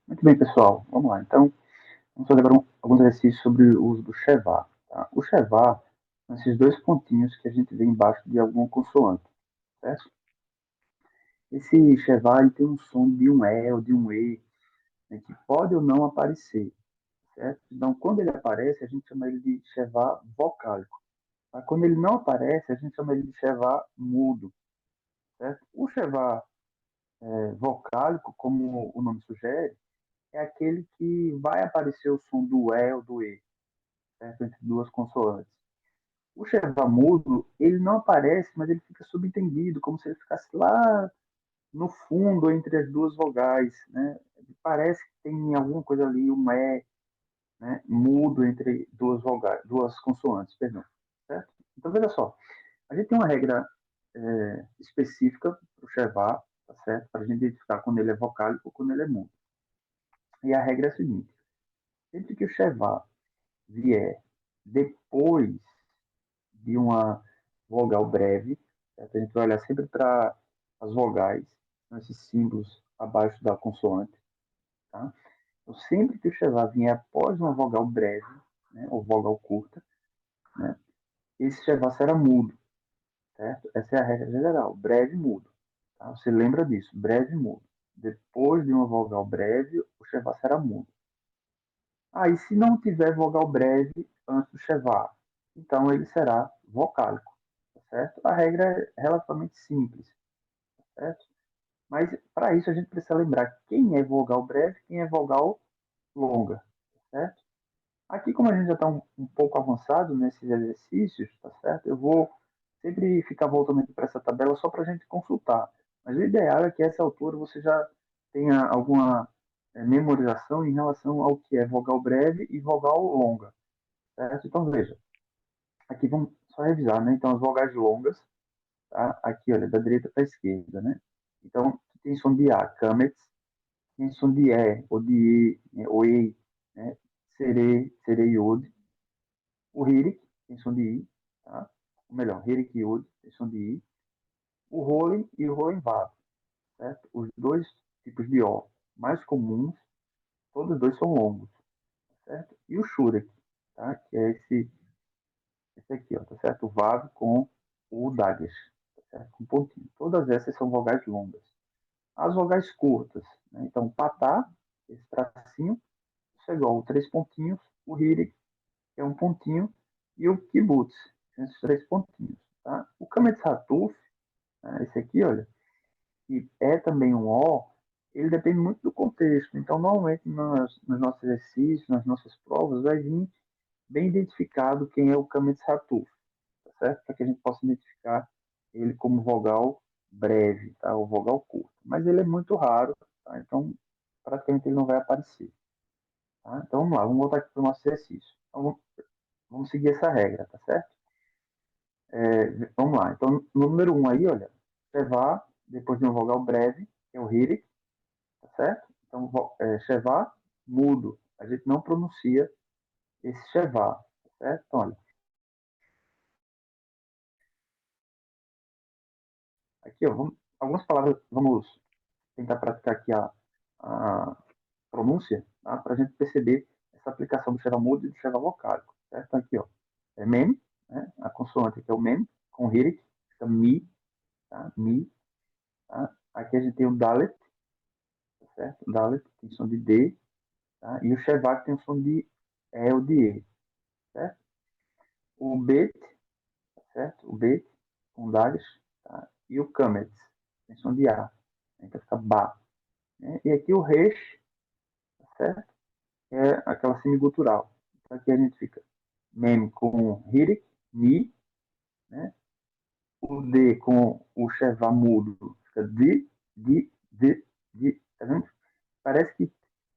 Muito bem, pessoal. Vamos lá. Então, vamos fazer agora alguns exercícios sobre o uso do chevar. Tá? O chevar são esses dois pontinhos que a gente vê embaixo de alguma consoante, certo? Esse chevar ele tem um som de um E ou de um E, né, que pode ou não aparecer, certo? Então, quando ele aparece, a gente chama ele de chevar vocálico. Tá? Quando ele não aparece, a gente chama ele de chevar mudo, certo? O chevar vocálico, como o nome sugere, é aquele que vai aparecer o som do E ou do E, certo? Entre duas consoantes. O Cheva mudo, ele não aparece, mas ele fica subentendido, como se ele ficasse lá no fundo, entre as duas vogais, né? Parece que tem alguma coisa ali, um E, né? Mudo entre duas vogais, duas consoantes, perdão, certo? Então, veja só, a gente tem uma regra específica para o Cheva, tá certo? Para a gente identificar quando ele é vocálico ou quando ele é mudo. E a regra é a seguinte, sempre que o Cheva vier depois de uma vogal breve, certo? A gente vai olhar sempre para as vogais, são esses símbolos abaixo da consoante, tá? Então, sempre que o chevar vier após uma vogal breve, né, ou vogal curta, né, esse chevar será mudo, certo? Essa é a regra geral, breve e mudo. Tá? Você lembra disso, breve e mudo. Depois de uma vogal breve, o chevar será mudo. Aí, se não tiver vogal breve antes do chevar, então ele será vocálico, tá certo? A regra é relativamente simples, certo? Mas para isso a gente precisa lembrar quem é vogal breve, quem é vogal longa, certo? Aqui, como a gente já está um pouco avançado nesses exercícios, tá certo? Eu vou sempre ficar voltando aqui para essa tabela só para a gente consultar. Mas o ideal é que a essa altura você já tenha alguma memorização em relação ao que é vogal breve e vogal longa, certo? Então, veja, aqui vamos só revisar, né? Então, as vogais longas, tá? Aqui, olha, da direita para a esquerda, né? Então, tem som de A, camets, tem som de E, ou de E, né? Ou E, né? Sereiode. O Hirik tem som de I, tá? Ou melhor, Hirik Yod tem som de I. O Rolen e o Rolen Vav, certo? Os dois tipos de O mais comuns, todos os dois são longos, certo? E o Shurek, tá? Que é esse aqui, ó, tá certo? O Vav com o Dagesh, tá certo? Com pontinho. Todas essas são vogais longas. As vogais curtas, né? Então, Patá, esse tracinho, isso é igual a três pontinhos, o Hirik, que é um pontinho, e o Kibbutz, esses três pontinhos. Tá? O Kametz Hatuf, né, esse aqui, olha, que é também um O, ele depende muito do contexto. Então, normalmente, nos nossos exercícios, nas nossas provas, vai vir bem identificado quem é o Kametz Hatuf, tá certo? Para que a gente possa identificar ele como vogal breve, tá? Ou vogal curto. Mas ele é muito raro, tá? Então, praticamente ele não vai aparecer. Tá? Então, vamos lá, vamos voltar aqui para o nosso exercício. Então, vamos seguir essa regra, tá certo? Vamos lá. Então, no número um aí, olha, chevar, depois de uma vogal breve, é o hirik, tá certo? Então, chevar, mudo. A gente não pronuncia esse chevar, tá certo? Então, olha, aqui, ó, algumas palavras, vamos tentar praticar aqui a pronúncia, tá? Para a gente perceber essa aplicação do chevar mudo e do chevar vocálico, certo? Então, aqui, ó, é mem, né? A consoante aqui é o mem, com hirik, fica mi, tá? Mi, tá? Aqui a gente tem o dalet, tá certo? O dalet tem som de D, tá? E o Shevak tem o som de E ou de E, certo? O Bet, tá certo? O Bet, com Dagas, tá? E o Kametz, tem som de A, então fica Ba, né? E aqui o Resh, tá certo? É aquela semigutural. Então aqui a gente fica Mem com Hirik, Mi, né? O D com o Sheva mudo fica Di, tá vendo? Parece que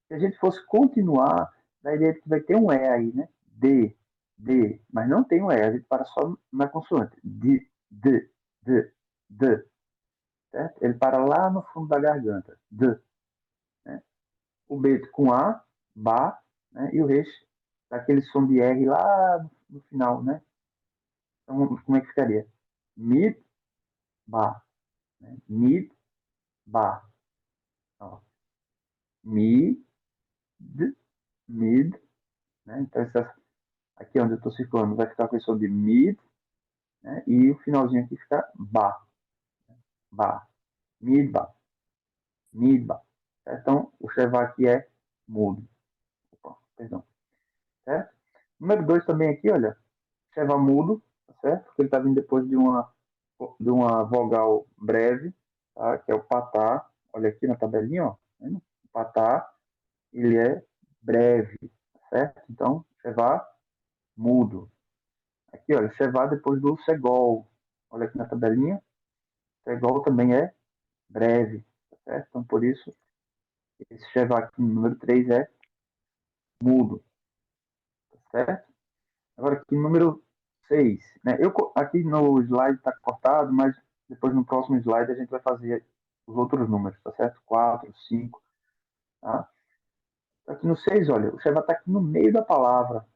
se a gente fosse continuar, da ideia que vai ter um E aí, né? D, mas não tem um E, a gente para só na consoante. D, certo? Ele para lá no fundo da garganta. Né? O B com A, Ba, né? E o Resh, daquele som de R lá no final, né? Então, como é que ficaria? Mid, Ba, né? Mid, Ba. Ó. Mi, mid, né? Então, aqui onde eu estou circulando vai ficar com esse som de mid, né? E o finalzinho aqui fica ba, ba, mid, ba, mid, ba. Então, o Sheva aqui é mudo. Opa, perdão. Certo? Número 2 também aqui, olha, Sheva mudo, tá certo? Porque ele está vindo depois de uma vogal breve, tá? Que é o patá. Olha aqui na tabelinha, ó. Tá, o patá, ele é breve, tá certo? Então, Sheva mudo. Aqui, olha, Sheva depois do Segol. Olha aqui na tabelinha. Segol também é breve, tá certo? Então, por isso, esse Sheva aqui no número 3 é mudo, tá certo? Agora aqui número 6, né? Aqui no slide está cortado, mas depois no próximo slide a gente vai fazer os outros números, tá certo? 4, 5, tá? Aqui no 6, olha, o Sheva está aqui no meio da palavra,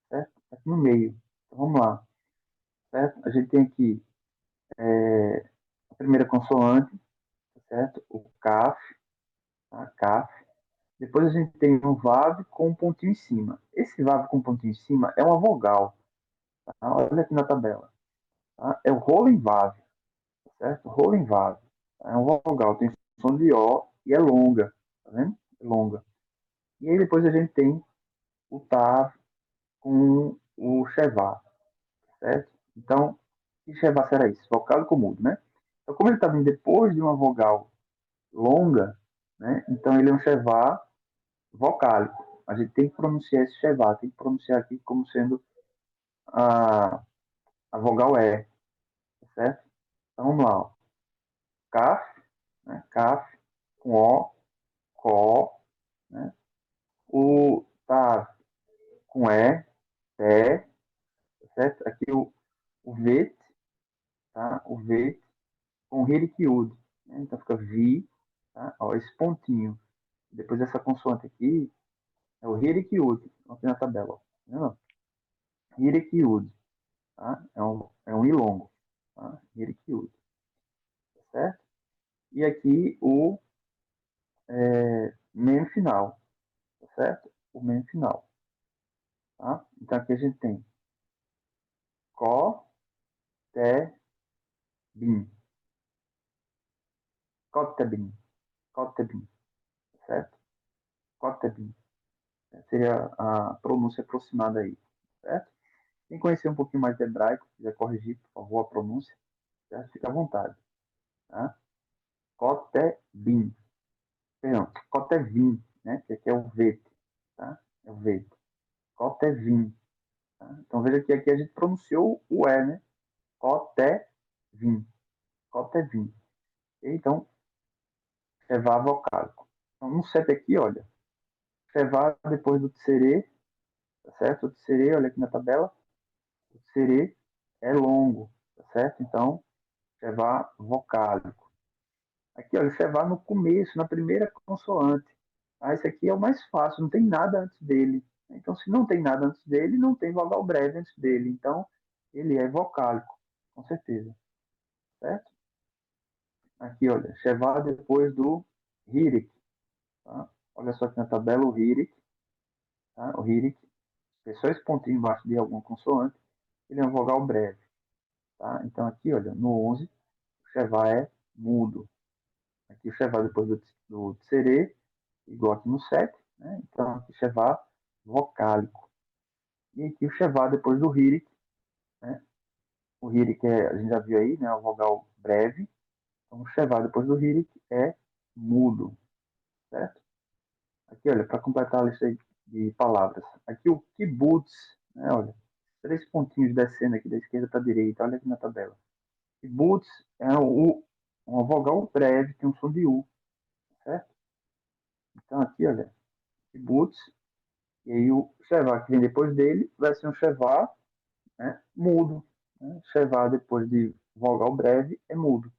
certo? Tá aqui no meio. Então, vamos lá, certo? A gente tem aqui a primeira consoante, tá certo? O CAF, tá? CAF. Depois a gente tem um VAV com um pontinho em cima. Esse VAV com um pontinho em cima é uma vogal, tá? Olha aqui na tabela, tá? É o Rolling VAV, tá certo? Rolling VAV. É um vogal, tem som de O e é longa, tá vendo? É longa. E aí depois a gente tem o TAV com o Chevá, certo? Então, que Chevá será isso? Vocálico mudo, né? Então, como ele está vindo depois de uma vogal longa, né? Então ele é um Chevá vocálico. A gente tem que pronunciar esse Chevá, tem que pronunciar aqui como sendo a vogal E, certo? Então vamos lá, ó. CAF, né? CAF com O, CO, né? O TAV com E, Té, certo? Aqui o VET, tá? O VET com Hirikiud, né? Então fica Vi, tá? Ó, esse pontinho. Depois dessa consoante aqui, é o Hirikiud, aqui na tabela, ó. Hirikiud, tá? É um I longo, tá? Hirikiud, tá certo? E aqui o mem final, tá certo? O mem final, tá? Então aqui a gente tem Có, Té, Bim, Cotebin, Cotebin, certo? Cotebin. Seria a pronúncia aproximada aí, certo? Quem conhecer um pouquinho mais de hebraico, quiser corrigir, por favor, a pronúncia, certo? Fica à vontade, tá? Kotebin, perdão, Kotevin, né? Que aqui é o vet, tá? É o vet. Kotevin, tá? Então veja que aqui a gente pronunciou o E, né? Kotevin, Kotevin. Então, Shevá vocálico. Então, no 7 aqui, olha, Shevá depois do Tserê, tá certo? O Tserê, olha aqui na tabela, o Tserê é longo, tá certo? Então, Shevá vocálico. Aqui, olha, Shevá no começo, na primeira consoante. Ah, esse aqui é o mais fácil, não tem nada antes dele. Então, se não tem nada antes dele, não tem vogal breve antes dele. Então, ele é vocálico, com certeza, certo? Aqui, olha, Shevá depois do Hirik, tá? Olha só aqui na tabela o Hirik, tá? O Hirik, é só esse pontinho embaixo de alguma consoante, ele é um vogal breve, tá? Então, aqui, olha, no 11, o Shevá é mudo. Aqui o Shevá depois do Tsere, igual aqui no 7, né? Então, aqui Shevá vocálico. E aqui o Shevá depois do Hirik, né? O Hirik a gente já viu aí, né? O vogal breve. Então, o Shevá depois do Hirik é mudo, certo? Aqui, olha, para completar a lista de palavras. Aqui o kibbutz, né? Olha, 3 pontinhos descendo aqui da esquerda para a direita, olha aqui na tabela. Kibbutz é uma vogal breve, tem um som de U, certo? Então aqui, olha, kibbutz, e aí o Shevá que vem depois dele vai ser um Shevá, né, mudo. Né? Shevá depois de vogal breve é mudo.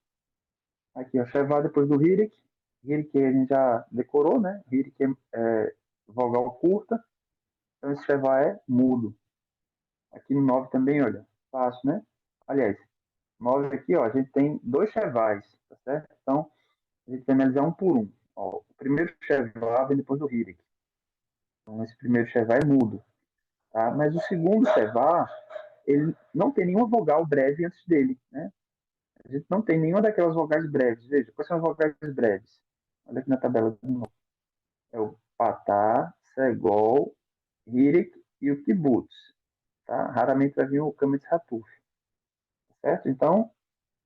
Aqui, ó, Shevá depois do Hirik. Hirik a gente já decorou, né? Hirik é vogal curta, então esse Shevá é mudo. Aqui no 9 também, olha, fácil, né? Aliás, 9 aqui, ó, a gente tem 2 Shevás, tá certo? Então, a gente vai analisar um por um. Ó, o primeiro Shevá vem depois do Hirik. Então, esse primeiro Shevá é mudo, tá? Mas o segundo Shevá, ele não tem nenhuma vogal breve antes dele, né? A gente não tem nenhuma daquelas vogais breves. Veja, quais são as vogais breves? Olha aqui na tabela de novo. É o patá, segol, hirik e o kibutz. Tá? Raramente vai vir o kametz hatuf, certo? Então,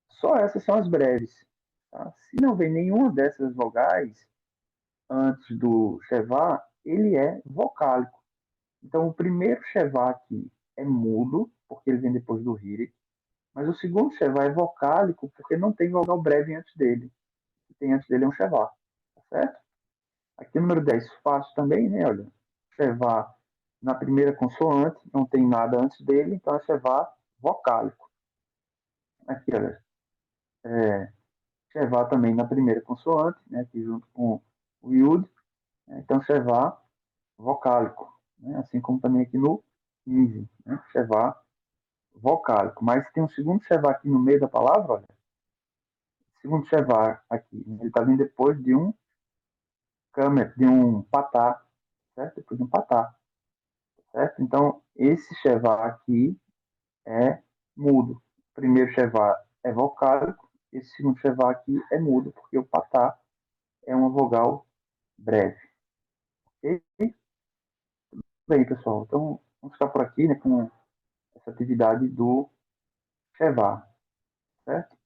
só essas são as breves. Tá? Se não vem nenhuma dessas vogais antes do Shevá, ele é vocálico. Então, o primeiro Shevá aqui é mudo, porque ele vem depois do hirik, mas o segundo Shevá é vocálico, porque não tem vogal breve antes dele. O que tem antes dele é um Shevá, tá certo? Aqui, número 10 fácil também, né? Olha, Shevá na primeira consoante, não tem nada antes dele, então é Shevá vocálico. Aqui, olha, Shevá também na primeira consoante, né? Aqui junto com o Yud, né? Então Shevá vocálico, né? Assim como também aqui no 15, né? Shevá vocálico. Mas tem um segundo Shevá aqui no meio da palavra, olha. Segundo Shevá aqui, né? Ele está vindo depois de um Kamet, de um patá, certo? Depois de um patá, certo? Então, esse Shevá aqui é mudo. O primeiro Shevá é vocálico, esse segundo Shevá aqui é mudo, porque o patá é uma vogal breve. Ok? Bem, pessoal, então vamos ficar por aqui, né, com essa atividade do Shevá, certo?